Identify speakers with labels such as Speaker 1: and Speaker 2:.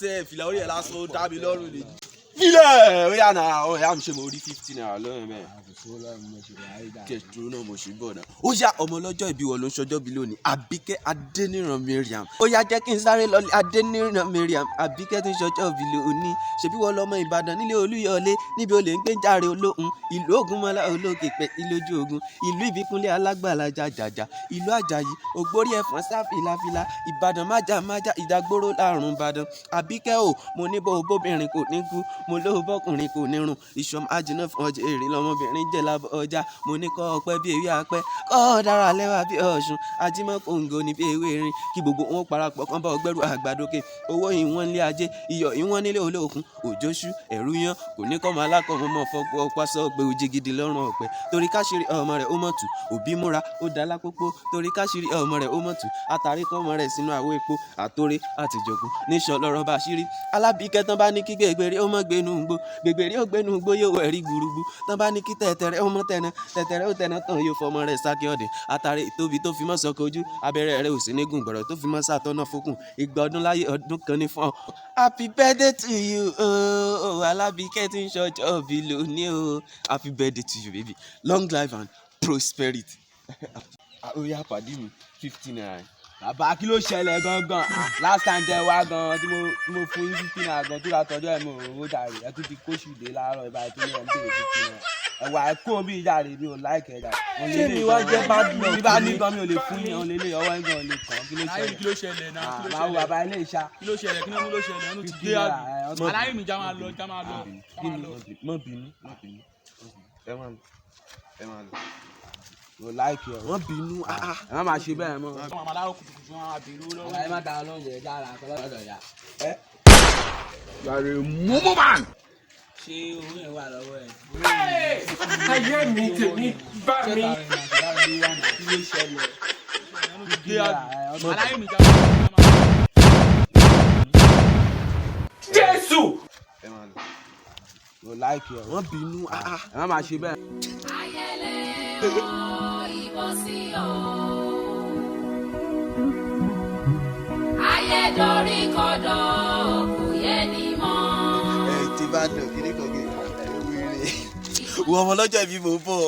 Speaker 1: sẹ́ fìlà orí ẹ̀ lásán ó dá mi lọ́rùn lè filẹ̀ ó yà náà àwọn ìyá mi ṣe mo rí 50 naira lọ́rùn mẹ́rin. kẹ̀tùrú náà mo ṣì ń bọ̀ náà. ó yá ọmọ ọlọ́jọ́ ìbí wọ̀ ló ń ṣọjọ́ bí lónìí Àbíkẹ́ Adéníran Mariam. ó yá jẹ́ kí n sáré lọ Adéníran Mariam Àbíkẹ́ tó ń ṣọjọ́ bí lónìí. ṣebí wọ́n lọ́mọ Ìbàdàn nílé Olúyọ̀lé níbi olè ń gbé jàre olóhùn ìlú Ògúnmọ́lá olókè pẹ̀ ìlójú ogun ìlú Ìbíkúnlé alágbàlá jàjàjà ìlú Àjàyí ògbórí ẹ̀fọn sáfìlàfìlà Ìbàdàn májàmájà ìdágbóró lárùn Ìbàdàn. Àbíkẹ́ o mo ní bó bóbìnrin kò ní kú mo lówó bọ́kùnrin kò ní rùn ìṣọ̀m àjìnà fún ọjọ́ èrè lọ́mọbìnrin jẹ́ lábọ́ ọjà mo ní kọ́ ọpẹ́ bí ewé apẹ́ kọ́ dára lẹ́wà bí ọ̀ṣun ajímọ̀ kòǹgò ní bí ewé erin kí gbogbo wọn parapọ̀ kán bá ọgbẹ́rù àgbàdókè owó ìwọ̀n nílé ajé iyọ̀ ìwọ̀n nílé olókun òjòṣù ẹ̀rú yan kò ní kọ́ máa lákọ̀ọ́ mọ́ fọ́pọ̀ ọpá sọ́ọ̀gbẹ òjì gidi lọ́rùn ọ̀pẹ torí káṣírí ọmọ rẹ̀ ó mọ̀ tù òbí múra ó dá lápòpọ̀ torí káṣírí ọmọ rẹ̀ ó mọ̀ tù àtàrí kọ́ ọmọ rẹ̀ sínú àwo epo àtòrè àtìjọ̀gùn níṣọ́ lọ́rọ̀ bá ṣírí Alábìkẹ́ tán bá ní kí gbègbèrè ó mọ̀ gbénu gbó gbègbèrè ó gbénu gbó yóò ẹ̀rí gbùrùgbù tán bá ní kí tẹ̀tẹ̀rẹ̀ ó mọ̀ tẹ̀nà tẹ̀tẹ̀rẹ̀ ó tẹ̀nà tán yóò fọmọ rẹ̀ sákì ọ̀dẹ̀ àtàrí tóbi tó fi mọ́ sọkọ ojú abẹ́rẹ́ rẹ̀ ò sí ní gùngbọ̀rọ̀ tó fi mọ́ sàtọ́nà fókùn ìgbà ọdún láyé ọdún kan ní fún ọ. Happy birthday to you Alábìkẹ́ tí ń ṣọjọ́ bí lónìí o happy birthday to you baby long life and prosperity. ó yá pàdé mi 15 naira.
Speaker 2: bàbá kí ló ṣẹlẹ̀ gangan last time jẹ́ wá gan tí mo fún yín 15 naira gan tó ra tọ́jú ẹ̀ mọ̀ owó jàre ẹ̀ tún ti kóṣù dé láàárọ̀ ìbáyìí tó ní ẹ̀ ń bèrè 15 naira ẹ̀wà ẹ̀ kó bí jàre mi ò láìkẹ́ jà.
Speaker 1: ṣé mi wá jẹ́ bad luck?
Speaker 2: bí bá ní gan mi ò lè fún yín ọ̀lẹ́lẹ̀ ọwọ́ ẹ̀ gan ò lè kàn
Speaker 3: kí ló ṣẹlẹ̀ náà kí ló
Speaker 2: máa wo bàbá ilé ìṣá.
Speaker 3: kí ló ṣẹlẹ̀ kí ló ṣẹlẹ̀ ẹnu ti gbé àgbẹ̀ aláyé mi já máa lọ.
Speaker 1: má bínú ẹ máa lọ
Speaker 2: mo láìkì ọ.
Speaker 1: wọ́n bínú
Speaker 2: ẹ má máa ṣe bẹ́ẹ̀ mọ́.
Speaker 3: ọmọ aláwọ̀ kùtùkùtù wọn máa bèrè lọ́wọ́.
Speaker 2: ẹ má dáa lóúnjẹ jára àtọ́lọ́dọ̀ ya.
Speaker 1: yàrá mú man.
Speaker 2: ṣé owó yẹn wà lọ́wọ́ ẹ̀.
Speaker 4: ayé mi tèmi bá mi.
Speaker 2: kí ló ṣẹlẹ̀.
Speaker 3: ẹnu ti gbé àgbẹ̀ aláyé mi já
Speaker 4: Jésù.
Speaker 1: ẹ máa lọ
Speaker 2: mo láìkì ọ.
Speaker 1: wọ́n bínú
Speaker 2: ẹ má máa ṣe bẹ́ẹ̀.
Speaker 5: ayẹlẹ ìbò sí o ayédorí kọdọ kò yẹ ní mọ́.
Speaker 1: ẹ ti bá dùn kí ní kò gé wíire wọ ọmọ lọ́jọ́ ìbí mò ń bọ̀.